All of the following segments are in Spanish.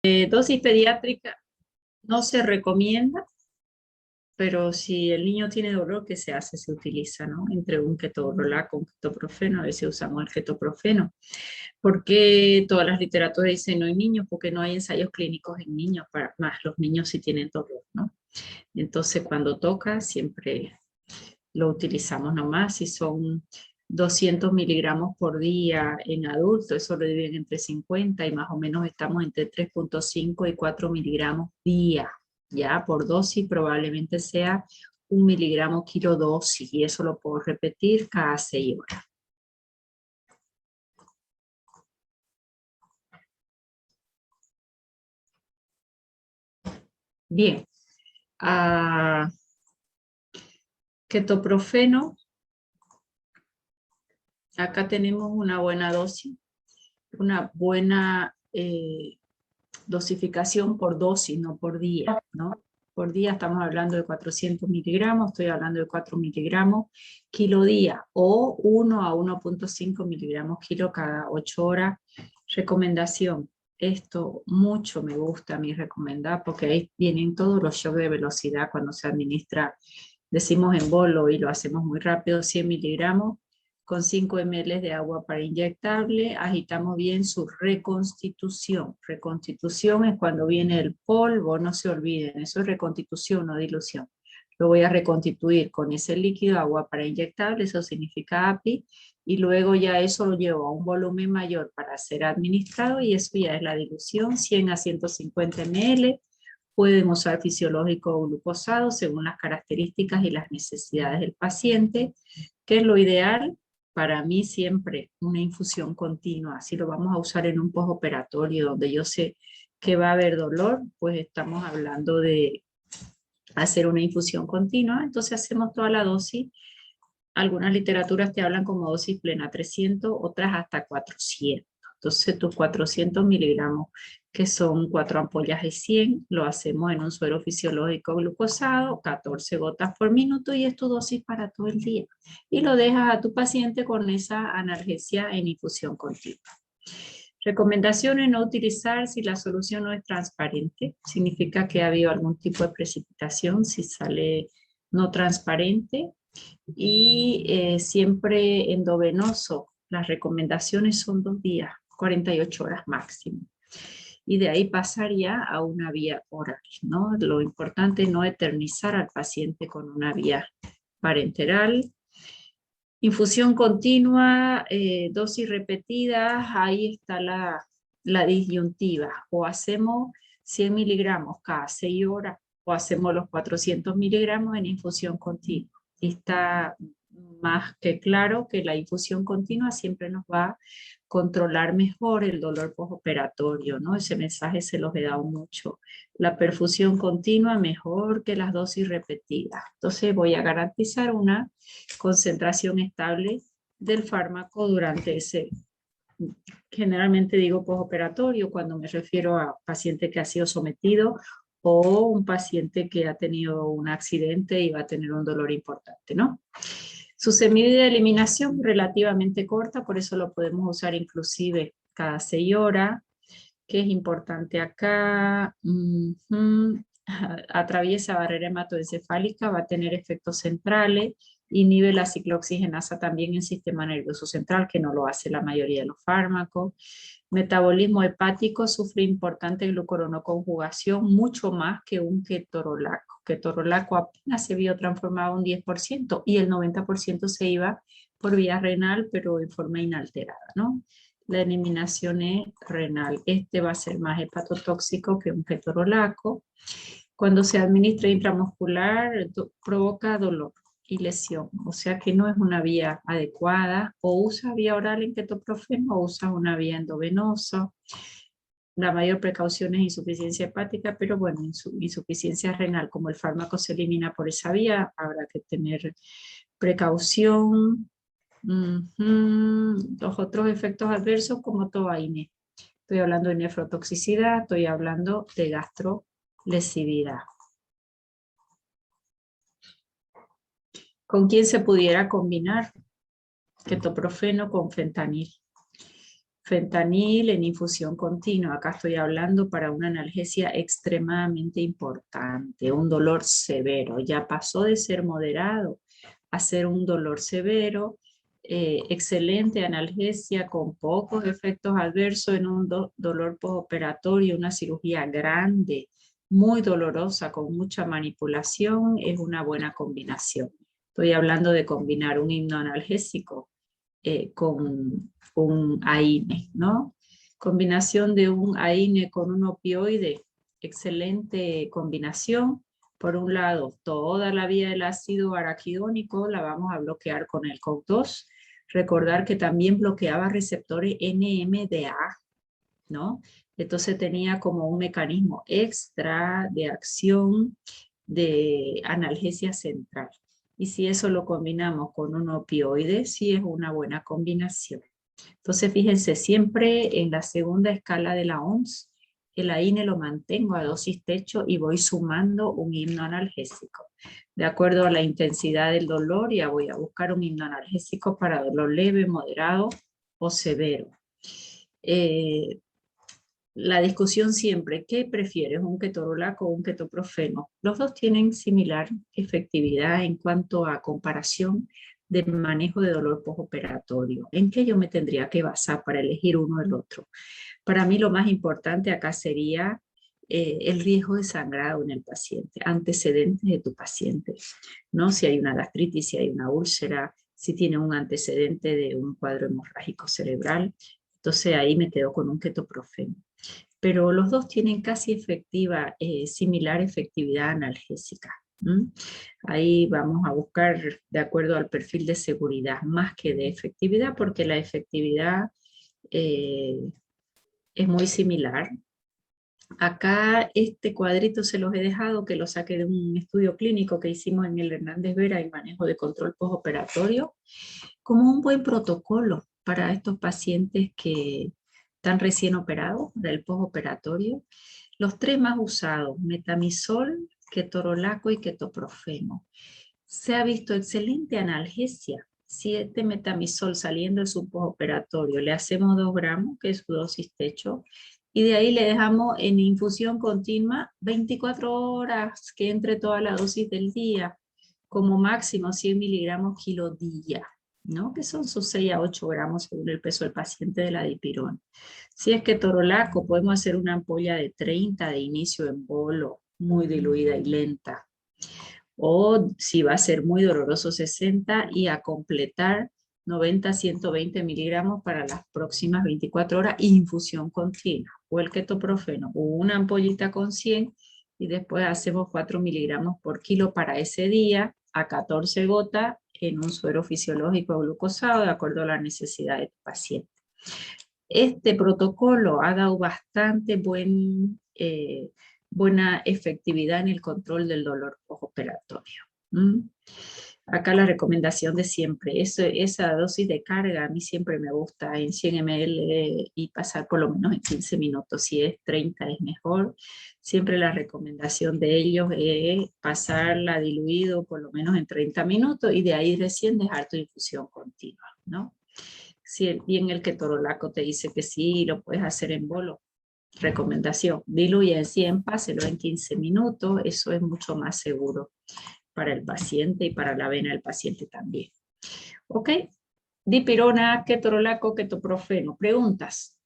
Dosis pediátrica no se recomienda, pero si el niño tiene dolor, ¿qué se hace? Se utiliza, ¿no? Entre un ketorolaco, un ketoprofeno, a veces usamos el ketoprofeno. ¿Por qué todas las literaturas dicen no en niños? Porque no hay ensayos clínicos en niños, más los niños sí tienen dolor, ¿no? Entonces cuando toca siempre lo utilizamos nomás. Si son 200 miligramos por día en adultos, eso lo dividen entre 50 y más o menos estamos entre 3,5 y 4 miligramos día. Ya por dosis probablemente sea 1 miligramo kilo dosis y eso lo puedo repetir cada 6 horas. Bien, ketoprofeno, acá tenemos una buena dosis, una buena dosificación por dosis, no por día, ¿no? Por día estamos hablando de 400 miligramos, estoy hablando de 4 miligramos kilo día, o 1 a 1,5 miligramos kilo cada 8 horas. Recomendación, esto mucho me gusta a mí recomendar, porque ahí vienen todos los shocks de velocidad cuando se administra, decimos en bolo y lo hacemos muy rápido, 100 miligramos, con 5 ml de agua para inyectable, agitamos bien su reconstitución. Reconstitución es cuando viene el polvo, no se olviden, eso es reconstitución, no dilución. Lo voy a reconstituir con ese líquido, agua para inyectable, eso significa API, y luego ya eso lo llevo a un volumen mayor para ser administrado, y eso ya es la dilución, 100 a 150 ml. Pueden usar fisiológico o glucosado según las características y las necesidades del paciente. ¿Qué es lo ideal? Para mí siempre una infusión continua. Si lo vamos a usar en un postoperatorio donde yo sé que va a haber dolor, pues estamos hablando de hacer una infusión continua. Entonces hacemos toda la dosis. Algunas literaturas te hablan como dosis plena 300, otras hasta 400. Entonces tus 400 miligramos, que son 4 ampollas de 100, lo hacemos en un suero fisiológico glucosado, 14 gotas por minuto, y es tu dosis para todo el día. Y lo dejas a tu paciente con esa analgesia en infusión continua. Recomendaciones: no utilizar si la solución no es transparente. Significa que ha habido algún tipo de precipitación si sale no transparente. Y siempre endovenoso. Las recomendaciones son 2 días, 48 horas máximo. Y de ahí pasar ya a una vía oral, ¿no? Lo importante es no eternizar al paciente con una vía parenteral. Infusión continua, dosis repetidas, ahí está la disyuntiva. O hacemos 100 miligramos cada 6 horas, o hacemos los 400 miligramos en infusión continua. Y está más que claro que la infusión continua siempre nos va a controlar mejor el dolor postoperatorio, ¿no? Ese mensaje se los he dado mucho. La perfusión continua mejor que las dosis repetidas. Entonces voy a garantizar una concentración estable del fármaco durante ese, generalmente digo postoperatorio cuando me refiero a paciente que ha sido sometido o un paciente que ha tenido un accidente y va a tener un dolor importante, ¿no? Su semivida de eliminación relativamente corta, por eso lo podemos usar inclusive cada 6 horas. ¿Qué es importante acá? Atraviesa barrera hematoencefálica, va a tener efectos centrales, inhibe la ciclooxigenasa también en el sistema nervioso central, que no lo hace la mayoría de los fármacos. Metabolismo hepático, sufre importante glucuronoconjugación, mucho más que un ketorolaco. Ketorolaco apenas se vio transformado un 10% y el 90% se iba por vía renal, pero en forma inalterada, ¿no? La eliminación es renal. Este va a ser más hepatotóxico que un ketorolaco. Cuando se administra intramuscular, provoca dolor y lesión, o sea que no es una vía adecuada. O usa vía oral en ketoprofeno o usa una vía endovenosa. La mayor precaución es insuficiencia hepática, pero bueno, insuficiencia renal, como el fármaco se elimina por esa vía, habrá que tener precaución. Los otros efectos adversos, como tobaine. Estoy hablando de nefrotoxicidad, estoy hablando de gastrolesividad. ¿Con quién se pudiera combinar ketoprofeno con fentanil? Fentanil en infusión continua. Acá estoy hablando para una analgesia extremadamente importante, un dolor severo. Ya pasó de ser moderado a ser un dolor severo. Excelente analgesia con pocos efectos adversos en un dolor postoperatorio, una cirugía grande, muy dolorosa, con mucha manipulación, es una buena combinación. Estoy hablando de combinar un hipnoanalgésico con un AINE, ¿no? Combinación de un AINE con un opioide, excelente combinación. Por un lado, toda la vía del ácido araquidónico la vamos a bloquear con el COX-2. Recordar que también bloqueaba receptores NMDA, ¿no? Entonces tenía como un mecanismo extra de acción de analgesia central. Y si eso lo combinamos con un opioide, sí es una buena combinación. Entonces, fíjense, siempre en la segunda escala de la OMS, el AINE lo mantengo a dosis techo y voy sumando un hipnoanalgésico. De acuerdo a la intensidad del dolor, ya voy a buscar un hipnoanalgésico para dolor leve, moderado o severo. La discusión siempre, ¿qué prefieres, un ketorolaco o un ketoprofeno? Los dos tienen similar efectividad en cuanto a comparación de manejo de dolor postoperatorio. ¿En qué yo me tendría que basar para elegir uno del otro? Para mí lo más importante acá sería el riesgo de sangrado en el paciente, antecedentes de tu paciente, ¿no? Si hay una gastritis, si hay una úlcera, si tiene un antecedente de un cuadro hemorrágico cerebral, entonces ahí me quedo con un ketoprofeno. Pero los dos tienen casi similar efectividad analgésica. Ahí vamos a buscar de acuerdo al perfil de seguridad más que de efectividad, porque la efectividad es muy similar. Acá este cuadrito se los he dejado, que lo saqué de un estudio clínico que hicimos en el Hernández Vera, el manejo de control postoperatorio, como un buen protocolo para estos pacientes que están recién operados del postoperatorio. Los tres más usados, metamizol, ketorolaco y ketoprofeno. Se ha visto excelente analgesia. Si este metamizol saliendo de su postoperatorio le hacemos 2 gramos, que es su dosis techo, y de ahí le dejamos en infusión continua 24 horas, que entre toda la dosis del día, como máximo 100 miligramos kilo día, ¿no? Que son sus 6 a 8 gramos según el peso del paciente de la dipirona. Si es ketorolaco, podemos hacer una ampolla de 30 de inicio en bolo, muy diluida y lenta. O si va a ser muy doloroso, 60, y a completar 90 a 120 miligramos para las próximas 24 horas, infusión continua. O el ketoprofeno, o una ampollita con 100, y después hacemos 4 miligramos por kilo para ese día, a 14 gotas en un suero fisiológico glucosado, de acuerdo a la necesidad del paciente. Este protocolo ha dado bastante buena efectividad en el control del dolor postoperatorio. Acá la recomendación de siempre, esa dosis de carga a mí siempre me gusta en 100 ml y pasar por lo menos en 15 minutos. Si es 30 es mejor. Siempre la recomendación de ellos es pasarla diluido por lo menos en 30 minutos y de ahí recién dejar tu infusión continua, ¿no? Si bien el ketorolaco te dice que sí, lo puedes hacer en bolo. Recomendación, diluye en 100, páselo en 15 minutos, eso es mucho más seguro para el paciente y para la vena del paciente también. ¿Ok? Dipirona, ketorolaco, ketoprofeno. ¿Preguntas?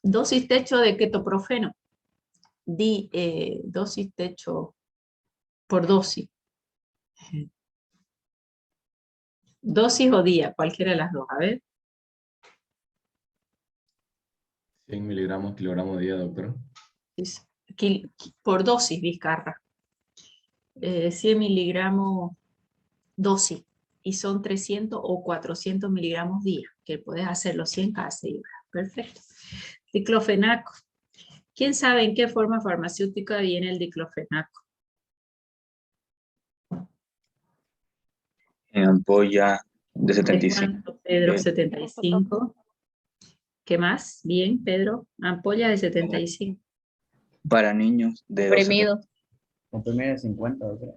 Dosis techo de ketoprofeno. Dosis techo por dosis. Dosis o día, cualquiera de las dos. A ver. 100 miligramos kilogramo día, doctor. Por dosis, Vizcarra. 100 miligramos dosis. Y son 300 o 400 miligramos día, que puedes hacerlo 100 cada 6 horas. Perfecto. Diclofenaco. ¿Quién sabe en qué forma farmacéutica viene el diclofenaco? En ampolla de 75. ¿Cuánto, Pedro? 75. ¿Qué más? Bien, Pedro. Ampolla de 75. Para niños de 12. Comprimido. Comprimido de 50, ¿verdad?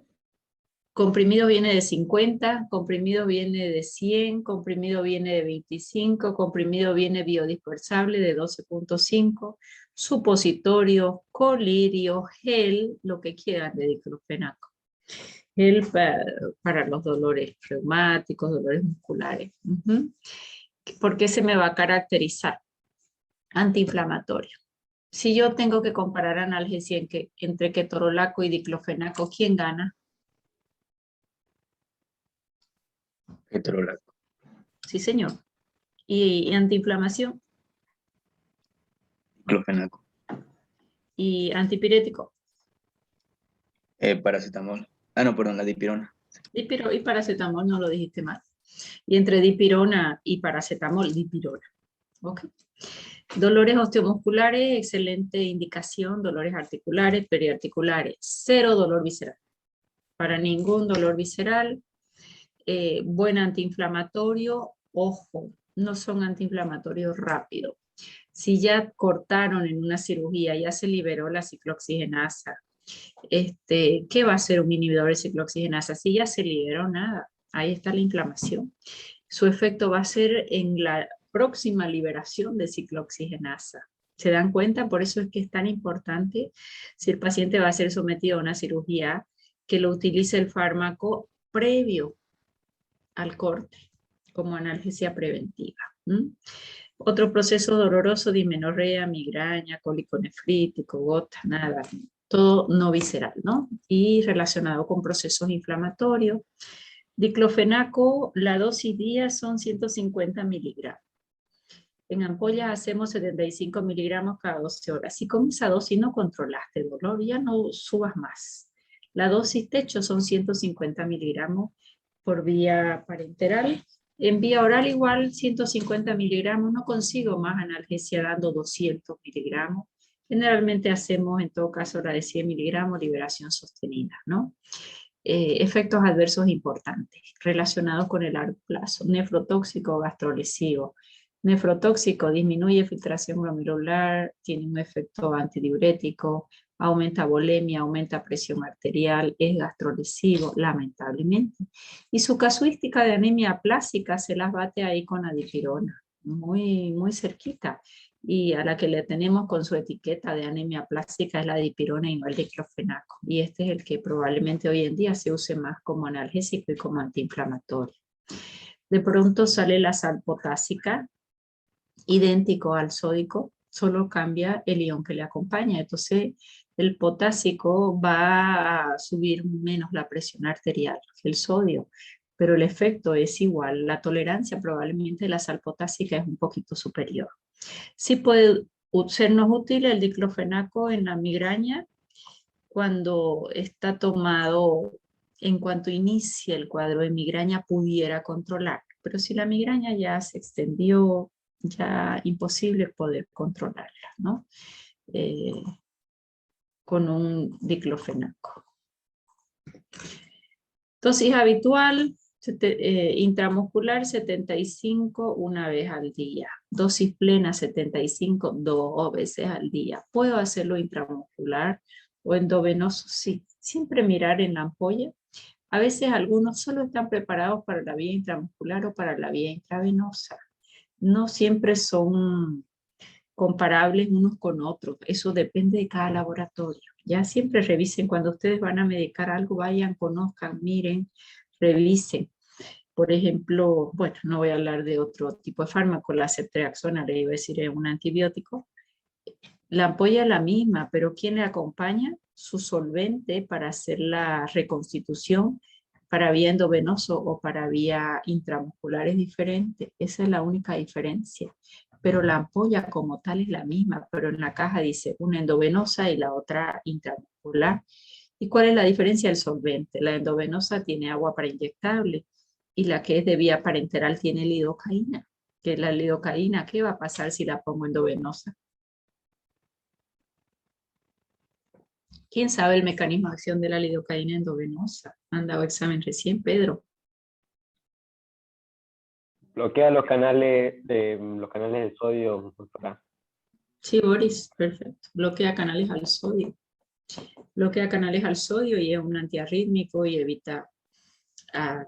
Comprimido viene de 50, comprimido viene de 100, comprimido viene de 25, comprimido viene biodispersable de 12.5, supositorio, colirio, gel, lo que quieran de diclofenaco. Gel para los dolores reumáticos, dolores musculares. ¿Por qué se me va a caracterizar? Antiinflamatorio. Si yo tengo que comparar analgesia entre ketorolaco y diclofenaco, ¿quién gana? Ketorolaco. Sí, señor. ¿Y antiinflamación? Diclofenaco. ¿Y antipirético? Paracetamol. Ah, no, perdón, la dipirona. Y paracetamol, no lo dijiste mal. Y entre dipirona y paracetamol, dipirona. ¿Ok? Dolores osteomusculares, excelente indicación. Dolores articulares, periarticulares. Cero dolor visceral. Para ningún dolor visceral. Buen antiinflamatorio. Ojo, no son antiinflamatorios rápidos. Si ya cortaron en una cirugía, ya se liberó la ciclooxigenasa, ¿qué va a hacer un inhibidor de ciclooxigenasa? Si ya se liberó, nada, ahí está la inflamación. Su efecto va a ser en la próxima liberación de ciclooxigenasa. ¿Se dan cuenta? Por eso es que es tan importante, si el paciente va a ser sometido a una cirugía, que lo utilice el fármaco previo al corte, como analgesia preventiva. Otro proceso doloroso, dismenorrea, migraña, cólico nefrítico, gota, nada, todo no visceral, ¿no? Y relacionado con procesos inflamatorios. Diclofenaco, la dosis día son 150 miligramos. En ampollas hacemos 75 miligramos cada 12 horas. Si con esa dosis no controlaste el dolor, ya no subas más. La dosis techo son 150 miligramos por vía parenteral. En vía oral igual 150 miligramos. No consigo más analgesia dando 200 miligramos. Generalmente hacemos en todo caso la de 100 miligramos, liberación sostenida, ¿no? Efectos adversos importantes relacionados con el largo plazo. Nefrotóxico, gastrolesivo. Nefrotóxico disminuye filtración glomerular, tiene un efecto antidiurético, aumenta volemia, aumenta presión arterial, es gastrolesivo, lamentablemente. Y su casuística de anemia aplásica se las bate ahí con la dipirona, muy, muy cerquita. Y a la que le tenemos con su etiqueta de anemia plástica es la dipirona y no el diclofenaco. Y este es el que probablemente hoy en día se use más como analgésico y como antiinflamatorio. De pronto sale la sal potásica, idéntico al sódico, solo cambia el ion que le acompaña. Entonces el potásico va a subir menos la presión arterial que el sodio, pero el efecto es igual. La tolerancia probablemente de la sal potásica es un poquito superior. Sí puede sernos útil el diclofenaco en la migraña cuando está tomado en cuanto inicia el cuadro de migraña pudiera controlar, pero si la migraña ya se extendió, ya imposible poder controlarla, ¿no? Con un diclofenaco. Dosis habitual, intramuscular 75 una vez al día. Dosis plena 75 2 veces al día. ¿Puedo hacerlo intramuscular o endovenoso? Sí. Siempre mirar en la ampolla. A veces algunos solo están preparados para la vía intramuscular o para la vía intravenosa. No siempre son comparables unos con otros. Eso depende de cada laboratorio. Ya siempre revisen cuando ustedes van a medicar algo, vayan, conozcan, miren, revisen. Por ejemplo, bueno, no voy a hablar de otro tipo de fármaco, la ceftriaxona, le iba a decir, es un antibiótico. La ampolla es la misma, pero ¿quién le acompaña? Su solvente para hacer la reconstitución para vía endovenoso o para vía intramuscular es diferente. Esa es la única diferencia. Pero la ampolla como tal es la misma, pero en la caja dice una endovenosa y la otra intramuscular. ¿Y cuál es la diferencia del solvente? La endovenosa tiene agua para inyectable y la que es de vía parenteral tiene lidocaína. ¿Qué es la lidocaína? ¿Qué va a pasar si la pongo endovenosa? ¿Quién sabe el mecanismo de acción de la lidocaína endovenosa? Han dado examen recién, Pedro. Bloquea los canales del sodio, doctora. Sí, Boris, perfecto. Bloquea canales al sodio. Bloquea canales al sodio y es un antiarrítmico y evita a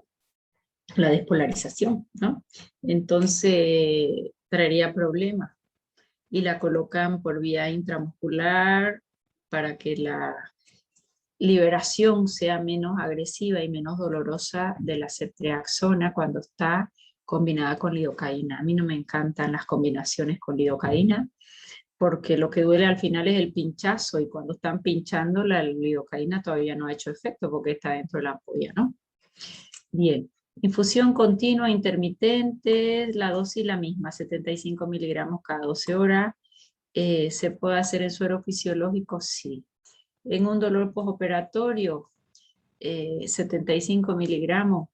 la despolarización, ¿no? Entonces traería problemas. Y la colocan por vía intramuscular para que la liberación sea menos agresiva y menos dolorosa de la ceftriaxona cuando está combinada con lidocaína. A mí no me encantan las combinaciones con lidocaína, porque lo que duele al final es el pinchazo, y cuando están pinchando la lidocaína todavía no ha hecho efecto porque está dentro de la ampolla, ¿no? Bien, infusión continua, intermitente, la dosis la misma, 75 miligramos cada 12 horas. ¿Se puede hacer en suero fisiológico? Sí. En un dolor postoperatorio, 75 miligramos,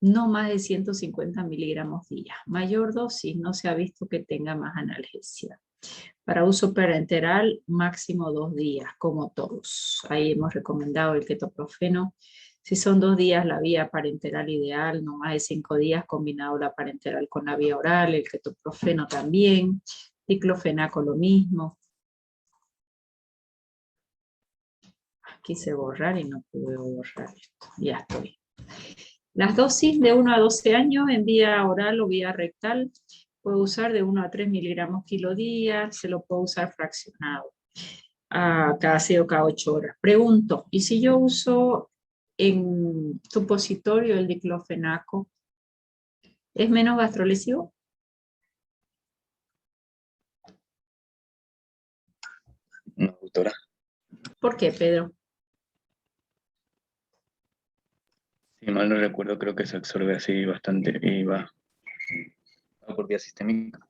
no más de 150 miligramos día. Mayor dosis no se ha visto que tenga más analgesia. Para uso parenteral, máximo 2 días, como todos. Ahí hemos recomendado el ketoprofeno. Si son 2 días, la vía parenteral ideal, no más de 5 días, combinado la parenteral con la vía oral, el ketoprofeno también, diclofenaco lo mismo. Quise borrar y no pude borrar esto. Ya estoy. Las dosis de 1 a 12 años en vía oral o vía rectal, puedo usar de 1 a 3 miligramos kilo día, se lo puedo usar fraccionado, cada 6 o cada 8 horas. Pregunto, ¿y si yo uso en supositorio el diclofenaco, es menos gastrolesivo? No, doctora. ¿Por qué, Pedro? Si mal no recuerdo, creo que se absorbe así bastante y va por vía sistémica.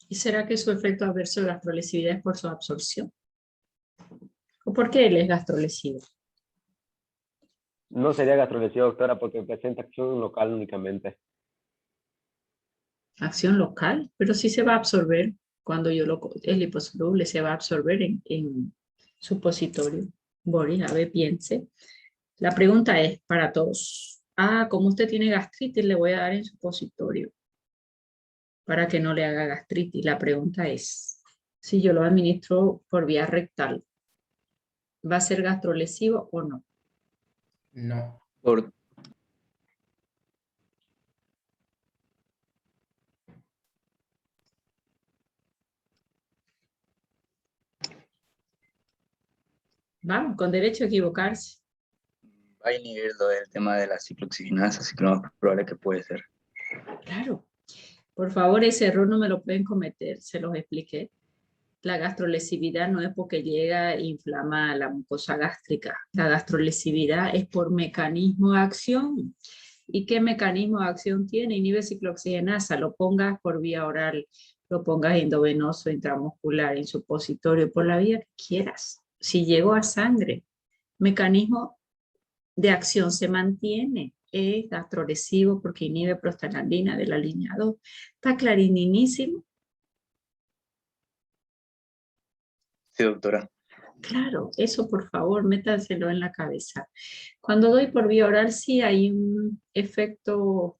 ¿Y será que su efecto adverso de gastrolesividad es por su absorción? ¿O por qué él es gastrolesivo? No sería gastrolesivo, doctora, porque presenta acción local únicamente. Acción local, pero sí se va a absorber cuando es liposoluble, se va a absorber en supositorio. Boris, a ver, piense. La pregunta es para todos. Como usted tiene gastritis, le voy a dar en supositorio para que no le haga gastritis. La pregunta es, si yo lo administro por vía rectal, ¿va a ser gastrolesivo o no? No. Por, Vamos, con derecho a equivocarse. va a inhibir lo del tema de la ciclooxigenasa, así que lo más probable que puede ser. Claro. Por favor, ese error no me lo pueden cometer, se los expliqué. La gastrolesividad no es porque llega e inflama la mucosa gástrica. La gastrolesividad es por mecanismo de acción. ¿Y qué mecanismo de acción tiene? Inhibe ciclooxigenasa. Lo pongas por vía oral, lo pongas endovenoso, intramuscular, en supositorio, por la vía que quieras. Si llegó a sangre, mecanismo de acción se mantiene. Es gastrolesivo porque inhibe prostaglandina de la línea 2. Está clarinísimo. Sí, doctora. Claro, eso por favor, métanselo en la cabeza. Cuando doy por vía oral, sí hay un efecto,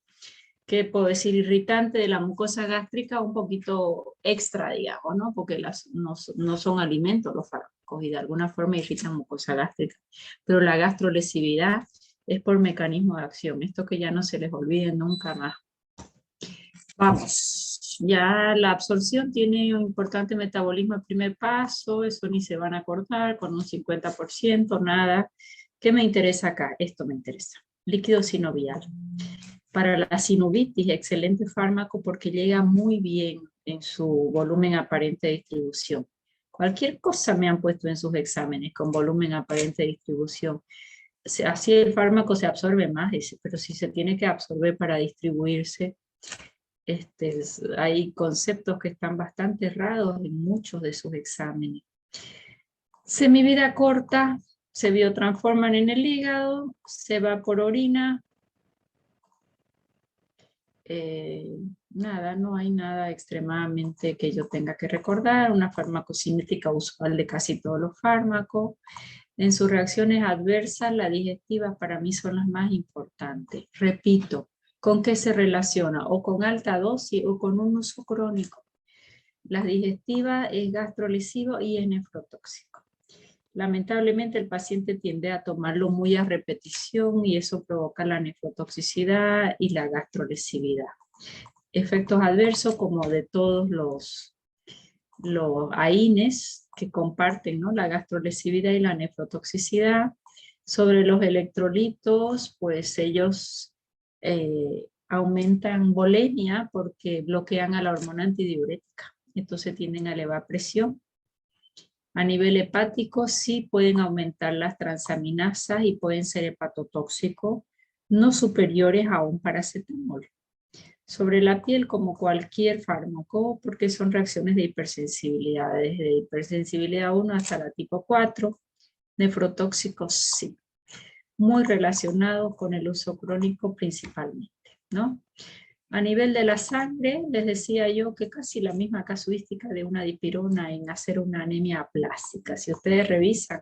que puedo decir, irritante de la mucosa gástrica, un poquito extra, digamos, ¿no? Porque no son alimentos los fármacos y de alguna forma irritan mucosa gástrica. Pero la gastrolesividad es por mecanismo de acción. Esto que ya no se les olvide nunca más. Vamos, ya la absorción tiene un importante metabolismo el primer paso, eso ni se van a acordar, con un 50%, nada. ¿Qué me interesa acá? Esto me interesa. Líquido sinovial. Para la sinovitis, excelente fármaco porque llega muy bien en su volumen aparente de distribución. Cualquier cosa me han puesto en sus exámenes con volumen aparente de distribución. Así el fármaco se absorbe más, pero si se tiene que absorber para distribuirse, hay conceptos que están bastante errados en muchos de sus exámenes. Semivida corta, se biotransforman en el hígado, se va por orina. Nada, no hay nada extremadamente que yo tenga que recordar. Una farmacocinética usual de casi todos los fármacos. En sus reacciones adversas, las digestivas para mí son las más importantes. Repito, ¿con qué se relaciona? O con alta dosis o con un uso crónico. Las digestivas es gastrolesivo y es nefrotóxico. Lamentablemente el paciente tiende a tomarlo muy a repetición y eso provoca la nefrotoxicidad y la gastrolesividad. Efectos adversos como de todos los AINES que comparten, ¿no?, la gastrolesividad y la nefrotoxicidad. Sobre los electrolitos, pues ellos aumentan volemia porque bloquean a la hormona antidiurética. Entonces tienden a elevar presión. A nivel hepático sí pueden aumentar las transaminasas y pueden ser hepatotóxicos, no superiores a un paracetamol. Sobre la piel, como cualquier fármaco, porque son reacciones de hipersensibilidad, desde hipersensibilidad 1 hasta la tipo 4, nefrotóxicos sí. Muy relacionados con el uso crónico principalmente, ¿no? A nivel de la sangre, les decía yo que casi la misma casuística de una dipirona en hacer una anemia aplásica. Si ustedes revisan,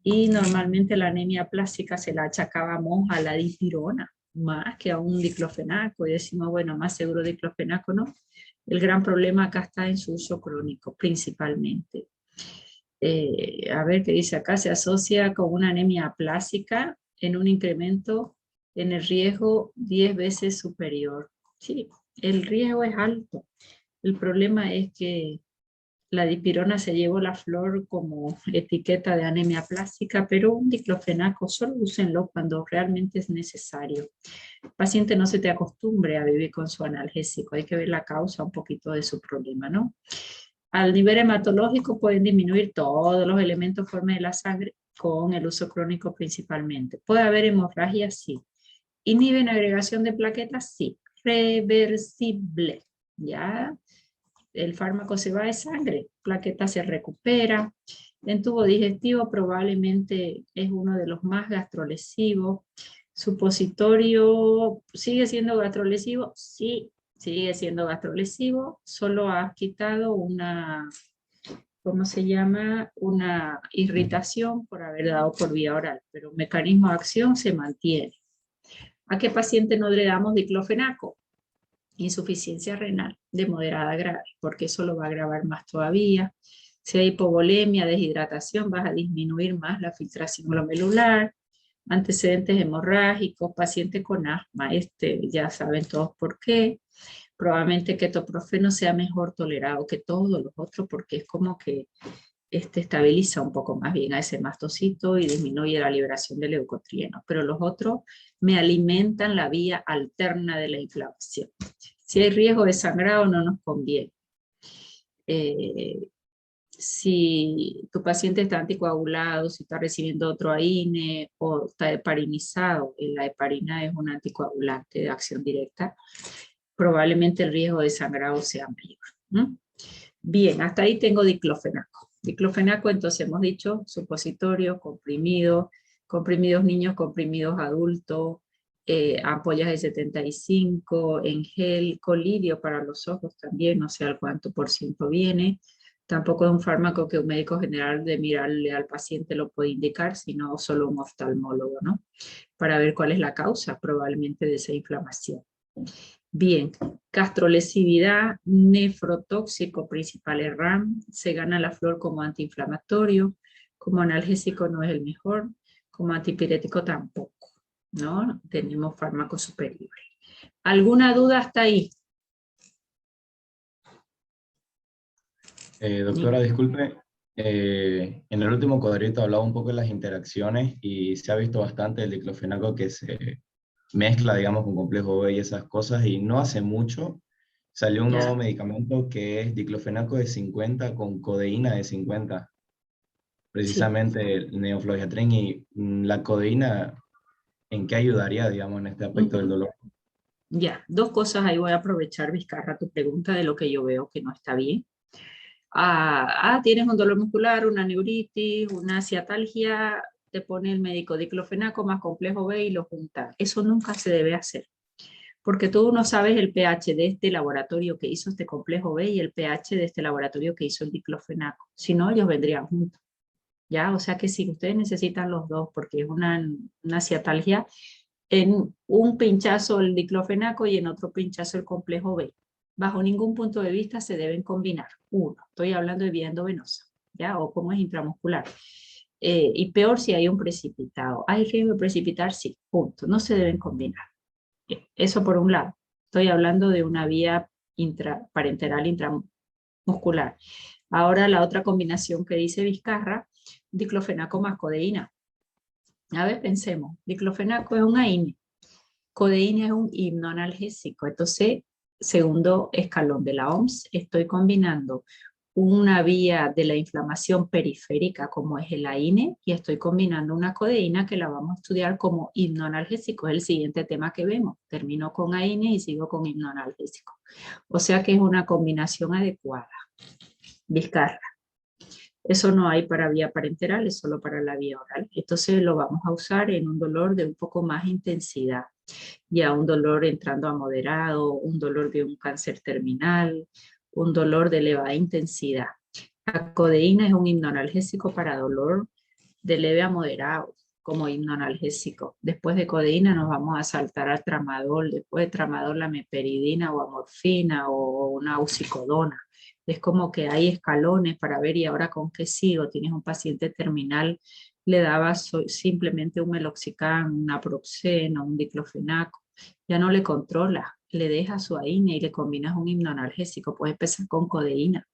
y normalmente la anemia aplásica se la achacábamos a la dipirona, más que a un diclofenaco, y decimos, bueno, más seguro diclofenaco, ¿no? El gran problema acá está en su uso crónico, principalmente. A ver qué dice acá, se asocia con una anemia aplásica en un incremento en el riesgo 10 veces superior. Sí, el riesgo es alto. El problema es que la dipirona se llevó la flor como etiqueta de anemia plástica, pero un diclofenaco solo úsenlo cuando realmente es necesario. El paciente no se te acostumbre a vivir con su analgésico, hay que ver la causa un poquito de su problema, ¿no? Al nivel hematológico pueden disminuir todos los elementos formes de la sangre con el uso crónico principalmente. ¿Puede haber hemorragia? Sí. ¿Inhiben agregación de plaquetas? Sí. Reversible, ¿ya? El fármaco se va de sangre, plaqueta se recupera. En tubo digestivo probablemente es uno de los más gastrolesivos. Supositorio, ¿sigue siendo gastrolesivo? Sí, sigue siendo gastrolesivo. Solo has quitado una, ¿cómo se llama? Una irritación por haber dado por vía oral, pero el mecanismo de acción se mantiene. ¿A qué paciente no le damos diclofenaco? Insuficiencia renal de moderada a grave, porque eso lo va a agravar más todavía. Si hay hipovolemia, deshidratación, vas a disminuir más la filtración glomerular. Antecedentes hemorrágicos, paciente con asma, ya saben todos por qué. Probablemente ketoprofeno sea mejor tolerado que todos los otros, porque es como que estabiliza un poco más bien a ese mastocito y disminuye la liberación de leucotrienos, pero los otros me alimentan la vía alterna de la inflamación. Si hay riesgo de sangrado no nos conviene. Si tu paciente está anticoagulado, si está recibiendo otro AINE o está heparinizado, la heparina es un anticoagulante de acción directa, probablemente el riesgo de sangrado sea mayor. ¿No? Bien, hasta ahí tengo diclofenaco. Diclofenaco, entonces hemos dicho, supositorio, comprimido, comprimidos niños, comprimidos adultos, ampollas de 75, en gel, colirio para los ojos también, no sé al cuánto por ciento viene. Tampoco es un fármaco que un médico general de mirarle al paciente lo puede indicar, sino solo un oftalmólogo, ¿no? Para ver cuál es la causa probablemente de esa inflamación. Bien, gastrolesividad, nefrotóxico principal es RAM, se gana la flor como antiinflamatorio, como analgésico no es el mejor, como antipirético tampoco, ¿no? Tenemos fármacos superiores. ¿Alguna duda hasta ahí? Doctora, disculpe, en el último cuadrito hablaba un poco de las interacciones y se ha visto bastante el diclofenaco que se mezcla, digamos, con complejo B y esas cosas, y no hace mucho salió un nuevo medicamento que es diclofenaco de 50 con codeína de 50, Sí. precisamente el neofloxacin, y la codeína, ¿en qué ayudaría, digamos, en este aspecto del dolor? Ya, dos cosas ahí voy a aprovechar, Vizcarra, tu pregunta de lo que yo veo que no está bien. Tienes un dolor muscular, una neuritis, una ciatalgia, te pone el médico diclofenaco más complejo B y lo junta. Eso nunca se debe hacer, porque tú no sabes el pH de este laboratorio que hizo este complejo B y el pH de este laboratorio que hizo el diclofenaco. Si no, ellos vendrían juntos. ¿Ya? O sea que si ustedes necesitan los dos, porque es una ciatalgia, en un pinchazo el diclofenaco y en otro pinchazo el complejo B. Bajo ningún punto de vista se deben combinar. Uno, estoy hablando de vía endovenosa, ¿ya? O como es intramuscular. Y peor si hay un precipitado. ¿Hay riesgo de precipitar? Sí, punto. No se deben combinar. Eso por un lado. Estoy hablando de una vía parenteral intramuscular. Ahora la otra combinación que dice Vizcarra, diclofenaco más codeína. A ver, pensemos. Diclofenaco es un AINE. Codeína es un hipnoanalgésico. Entonces, segundo escalón de la OMS, estoy combinando una vía de la inflamación periférica como es el AINE y estoy combinando una codeína que la vamos a estudiar como hipnoanalgésico. Es el siguiente tema que vemos. Termino con AINE y sigo con hipnoanalgésico. O sea que es una combinación adecuada. Vizcarra. Eso no hay para vía parenteral, es solo para la vía oral. Entonces lo vamos a usar en un dolor de un poco más intensidad. Ya un dolor entrando a moderado, un dolor de un cáncer terminal, un dolor de elevada intensidad. La codeína es un hipnoanalgésico para dolor de leve a moderado, como hipnoanalgésico. Después de codeína nos vamos a saltar al tramadol, después de tramadol la meperidina o amorfina o una oxicodona. Es como que hay escalones para ver y ahora con qué sigo. Tienes un paciente terminal, le dabas simplemente un meloxicam, un naproxeno, un diclofenaco, ya no le controlas, le dejas su AINE y le combinas un hipnoanalgésico, puedes empezar con codeína.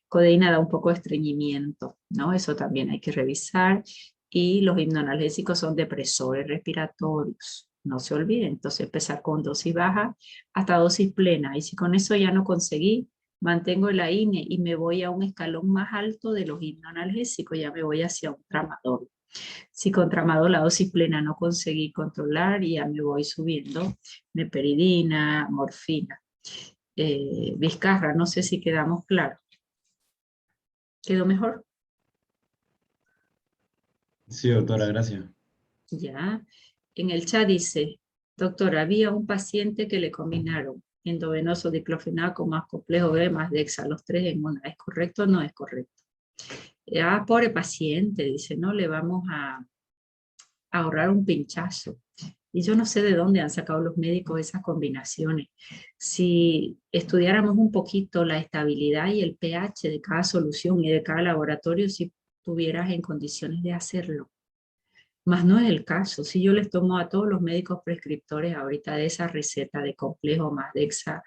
Codeína da un poco de estreñimiento, ¿no? Eso también hay que revisar. Y los hipnoanalgésicos son depresores respiratorios, no se olviden. Entonces empezar con dosis baja hasta dosis plena. Y si con eso ya no conseguí, mantengo el AINE y me voy a un escalón más alto de los hipnoanalgésicos, ya me voy hacia un tramadol. Si con tramadol la dosis plena no conseguí controlar, ya me voy subiendo meperidina, morfina. Vizcarra, no sé si quedamos claros. ¿Quedó mejor? Sí, doctora, gracias. Ya. En el chat dice, doctora, había un paciente que le combinaron endovenoso diclofenaco más complejo B más Dexa, los tres en una. ¿Es correcto o no es correcto? Pobre paciente, dice, no le vamos a ahorrar un pinchazo. Y yo no sé de dónde han sacado los médicos esas combinaciones. Si estudiáramos un poquito la estabilidad y el pH de cada solución y de cada laboratorio, si estuvieras en condiciones de hacerlo. Mas no es el caso. Si yo les tomo a todos los médicos prescriptores ahorita de esa receta de complejo más Dexa,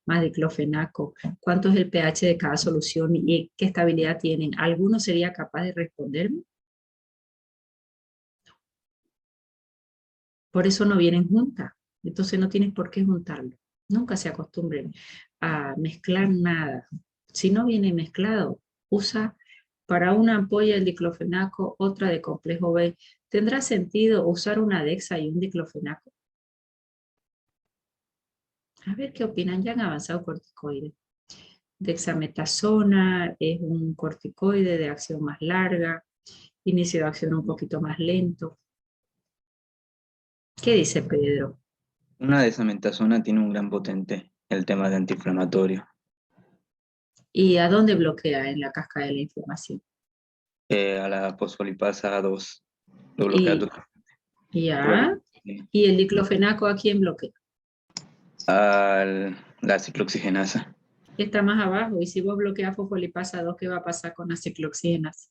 más diclofenaco, cuánto es el pH de cada solución y qué estabilidad tienen, ¿alguno sería capaz de responderme? Por eso no vienen juntas. Entonces no tienes por qué juntarlo. Nunca se acostumbren a mezclar nada. Si no viene mezclado, usa para una ampolla el diclofenaco, otra de complejo B. ¿Tendrá sentido usar una Dexa y un diclofenaco? A ver qué opinan. Ya han avanzado corticoides. Dexametasona es un corticoide de acción más larga, inicio de acción un poquito más lento. ¿Qué dice Pedro? Una dexametasona tiene un gran potente, el tema de antiinflamatorio. ¿Y a dónde bloquea en la cascada de la inflamación? A la fosfolipasa 2 lo bloquea Y, totalmente. ya, ¿y el diclofenaco a quién bloquea? La ciclooxigenasa. Está más abajo, y si vos bloqueas fosfolipasa 2, ¿qué va a pasar con la ciclooxigenasa?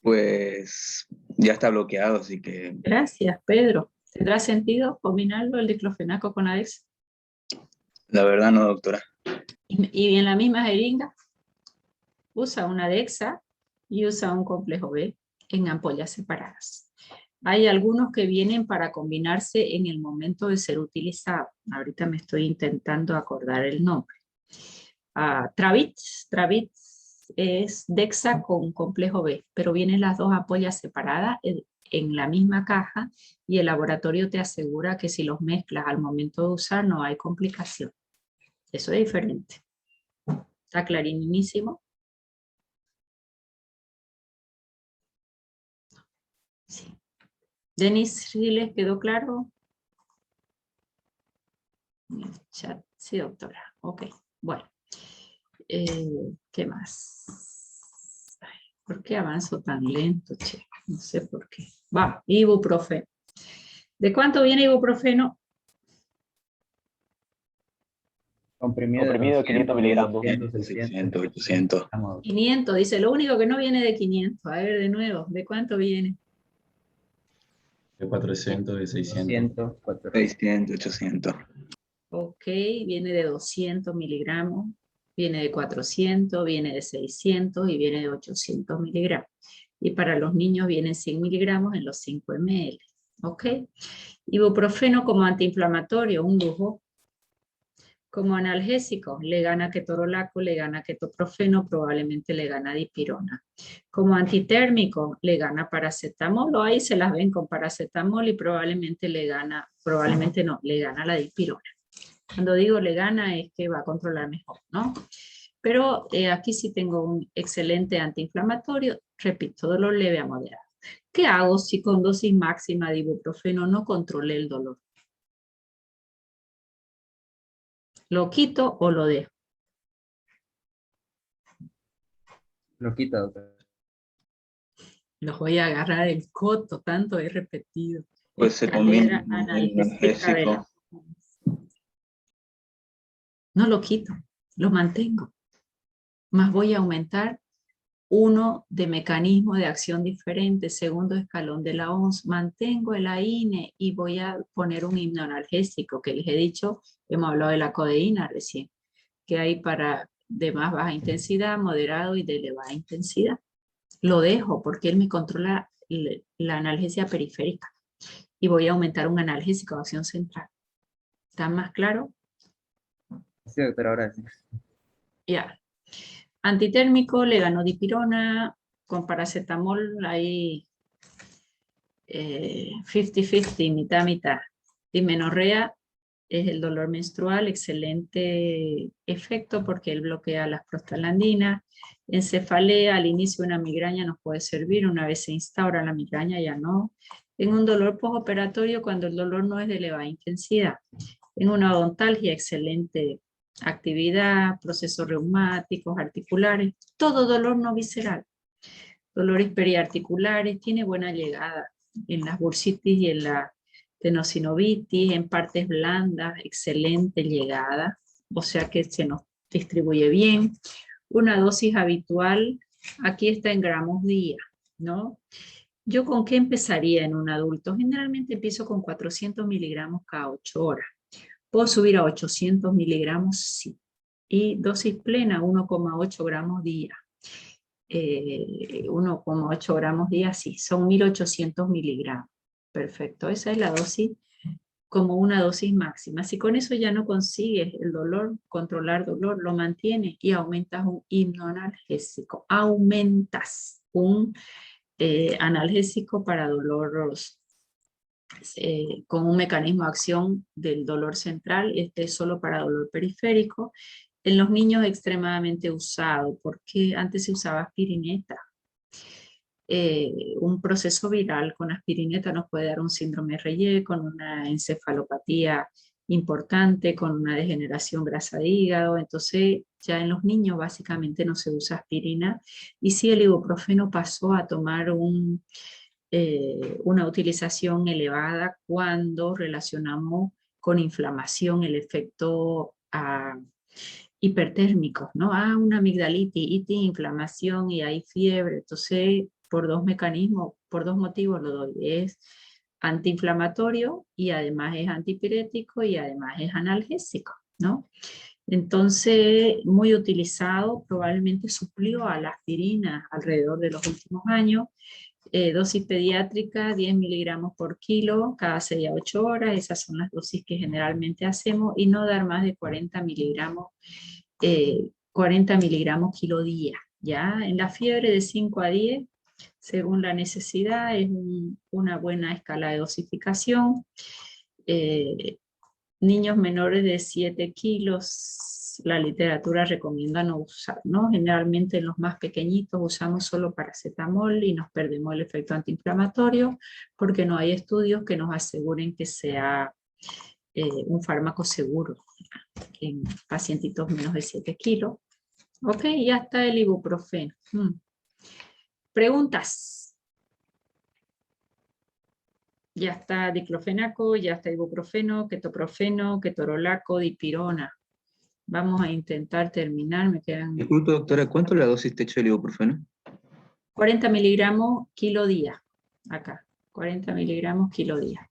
Pues ya está bloqueado, así que Gracias, Pedro. ¿Tendrá sentido combinarlo el diclofenaco con la Dexa? la verdad no, doctora. Y en la misma jeringa, usa una Dexa y usa un complejo B en ampollas separadas. Hay algunos que vienen para combinarse en el momento de ser utilizado. Ahorita me estoy intentando acordar el nombre. Travitz es Dexa con complejo B, pero vienen las dos ampollas separadas en la misma caja y el laboratorio te asegura que si los mezclas al momento de usar no hay complicación. Eso es diferente. ¿Está clarísimo? Sí. Denis, ¿sí les quedó claro? En el chat. Sí, doctora. Ok, bueno. ¿Qué más? Ay, ¿por qué avanzo tan lento, che? No sé por qué. Va, ibuprofeno. ¿De cuánto viene ibuprofeno? Comprimido 500 miligramos. 600, 800. 500, dice, lo único que no viene de 500. A ver, de nuevo, ¿de cuánto viene? De 400, de 600. 600, 800. Ok, viene de 200 miligramos, viene de 400, viene de 600 y viene de 800 miligramos. Y para los niños vienen 100 miligramos en los 5 ml. Ok. Ibuprofeno como antiinflamatorio, un lujo. Como analgésico, le gana ketorolaco, le gana ketoprofeno, probablemente le gana dipirona. Como antitérmico, le gana paracetamol, o ahí se las ven con paracetamol y probablemente le gana la dipirona. Cuando digo le gana es que va a controlar mejor, ¿no? Pero aquí sí tengo un excelente antiinflamatorio, repito, dolor leve a moderado. ¿Qué hago si con dosis máxima de ibuprofeno no controlé el dolor? ¿Lo quito o lo dejo? Lo quita, doctor. Los voy a agarrar el coto, tanto he repetido. Pues se Cátedra combina el analgésica de la... No lo quito, lo mantengo. Más voy a aumentar uno de mecanismo de acción diferente, segundo escalón de la OMS. Mantengo el AINE y voy a poner un hipnoanalgésico que les he dicho, hemos hablado de la codeína recién, que hay para de más baja intensidad, moderado y de elevada intensidad. Lo dejo porque él me controla la analgesia periférica y voy a aumentar un analgésico de acción central. ¿Está más claro? Sí, doctor, ahora sí. Ya. Antitérmico, le ganó dipirona, con paracetamol hay 50-50, mitad-mitad. Dismenorrea es el dolor menstrual, excelente efecto porque él bloquea las prostaglandinas. Encefalea, al inicio de una migraña nos puede servir, una vez se instaura la migraña ya no. En un dolor postoperatorio cuando el dolor no es de elevada intensidad. En una odontalgia, excelente actividad, procesos reumáticos, articulares, todo dolor no visceral. Dolores periarticulares, tiene buena llegada en las bursitis y en la tenosinovitis, en partes blandas, excelente llegada, o sea que se nos distribuye bien. Una dosis habitual, aquí está en gramos día, ¿no? ¿Yo con qué empezaría en un adulto? Generalmente empiezo con 400 miligramos cada 8 horas. ¿Puedo subir a 800 miligramos? Sí. Y dosis plena, 1,8 gramos día. 1,8 gramos día, sí, son 1800 miligramos. Perfecto, esa es la dosis como una dosis máxima. Si con eso ya no consigues el dolor, controlar dolor, lo mantienes y aumentas un hipnoanalgésico. Aumentas un analgésico para dolor con un mecanismo de acción del dolor central, este es solo para dolor periférico. En los niños extremadamente usado, porque antes se usaba aspirineta. Un proceso viral con aspirineta nos puede dar un síndrome Reye, con una encefalopatía importante, con una degeneración grasa de hígado. Entonces ya en los niños básicamente no se usa aspirina. Y sí, el ibuprofeno pasó a tomar una utilización elevada cuando relacionamos con inflamación el efecto hipertérmico, ¿no? Una amigdalitis, itis, inflamación y hay fiebre. Entonces, por dos mecanismos, por dos motivos lo doy. Es antiinflamatorio y además es antipirético y además es analgésico, ¿no? Entonces, muy utilizado, probablemente suplió a la aspirina alrededor de los últimos años. Dosis pediátrica, 10 miligramos por kilo cada 6 a 8 horas, esas son las dosis que generalmente hacemos, y no dar más de 40 miligramos kilo día. ¿Ya? En la fiebre de 5 a 10, según la necesidad, es una buena escala de dosificación. Niños menores de 7 kilos, la literatura recomienda no usar, ¿no? Generalmente en los más pequeñitos usamos solo paracetamol y nos perdemos el efecto antiinflamatorio porque no hay estudios que nos aseguren que sea un fármaco seguro en pacientitos menos de 7 kilos. Ok, ya está el ibuprofeno. Preguntas. Ya está diclofenaco, ya está ibuprofeno, ketoprofeno, ketorolaco, dipirona. Vamos a intentar terminar, me quedan Disculpe, doctora, ¿cuánto es la dosis techo del ibuprofeno? 40 miligramos kilo día, acá, 40 miligramos kilo día,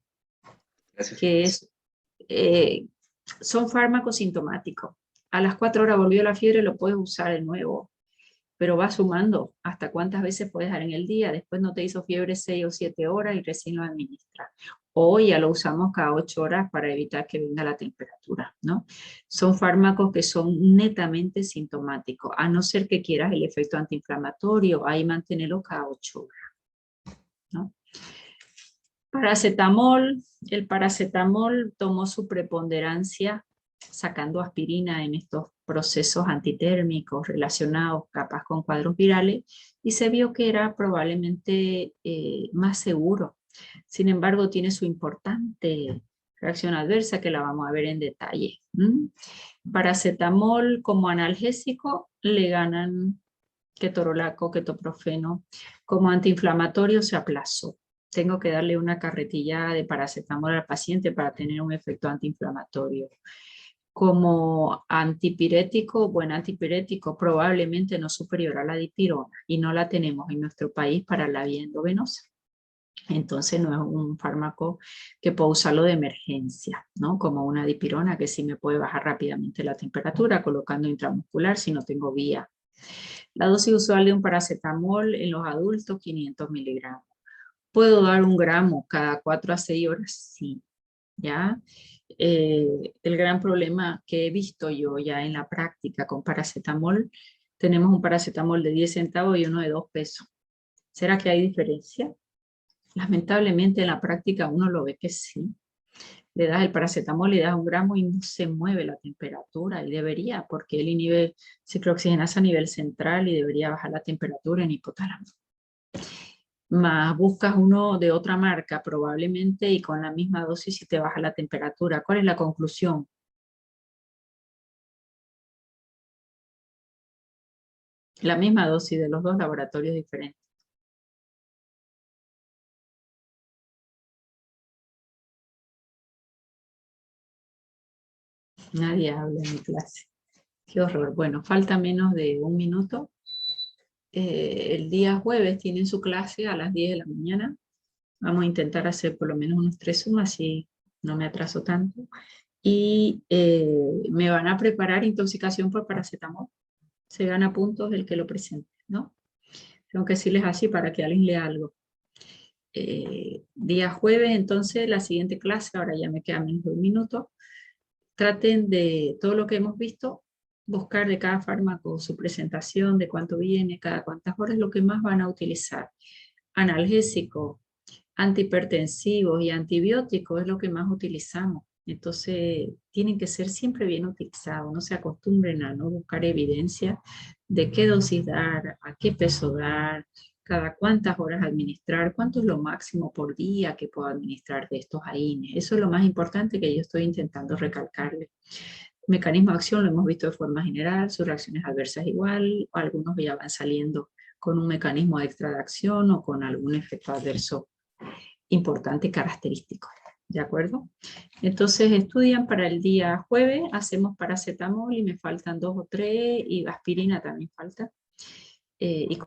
Gracias. que es, son fármacos sintomáticos. A las 4 horas volvió la fiebre, lo puedes usar de nuevo, pero va sumando hasta cuántas veces puedes dar en el día. Después no te hizo fiebre 6 o 7 horas y recién lo administras. O ya lo usamos cada 8 horas para evitar que venga la temperatura, ¿no? Son fármacos que son netamente sintomáticos, a no ser que quieras el efecto antiinflamatorio, ahí mantenerlo cada 8 horas, ¿no? Paracetamol, el paracetamol tomó su preponderancia sacando aspirina en estos procesos antitérmicos relacionados capaz con cuadros virales y se vio que era probablemente más seguro. Sin embargo, tiene su importante reacción adversa que la vamos a ver en detalle. Paracetamol como analgésico le ganan ketorolaco, ketoprofeno. Como antiinflamatorio se aplazó. Tengo que darle una carretilla de paracetamol al paciente para tener un efecto antiinflamatorio. Como antipirético, buen antipirético, probablemente no superior a la dipirona y no la tenemos en nuestro país para la vía endovenosa. Entonces no es un fármaco que puedo usarlo de emergencia, ¿no? Como una dipirona que sí me puede bajar rápidamente la temperatura colocando intramuscular si no tengo vía. La dosis usual de un paracetamol en los adultos, 500 miligramos. ¿Puedo dar 1 gramo cada 4 a 6 horas? Sí, ¿ya? El gran problema que he visto yo ya en la práctica con paracetamol, tenemos un paracetamol de 10 centavos y uno de 2 pesos. ¿Será que hay diferencia? Lamentablemente en la práctica uno lo ve que sí. Le das el paracetamol, le das 1 gramo y no se mueve la temperatura, y debería, porque él inhibe ciclooxigenasa a nivel central y debería bajar la temperatura en hipotálamo. Más buscas uno de otra marca probablemente y con la misma dosis y te baja la temperatura. ¿Cuál es la conclusión? La misma dosis de los dos laboratorios diferentes. Nadie habla en mi clase. Qué horror. Bueno, falta menos de 1 minuto. El día jueves tienen su clase a las 10 de la mañana. Vamos a intentar hacer por lo menos unos 3 sumas, así no me atraso tanto. Y me van a preparar intoxicación por paracetamol. Se gana puntos el que lo presente, ¿no? Tengo que decirles así para que alguien lea algo. Día jueves, entonces, la siguiente clase, ahora ya me queda menos de 1 minuto. Traten de todo lo que hemos visto, buscar de cada fármaco su presentación, de cuánto viene, cada cuántas horas, lo que más van a utilizar. Analgésicos, antihipertensivos y antibióticos es lo que más utilizamos. Entonces, tienen que ser siempre bien utilizados. No se acostumbren a no buscar evidencia de qué dosis dar, a qué peso dar, cada cuántas horas administrar, cuánto es lo máximo por día que puedo administrar de estos AINES. Eso es lo más importante que yo estoy intentando recalcarle. Mecanismo de acción lo hemos visto de forma general, sus reacciones adversas igual, algunos ya van saliendo con un mecanismo extra de acción o con algún efecto adverso importante característico, ¿de acuerdo? Entonces estudian para el día jueves, hacemos paracetamol y me faltan 2 o 3 y aspirina también falta. Y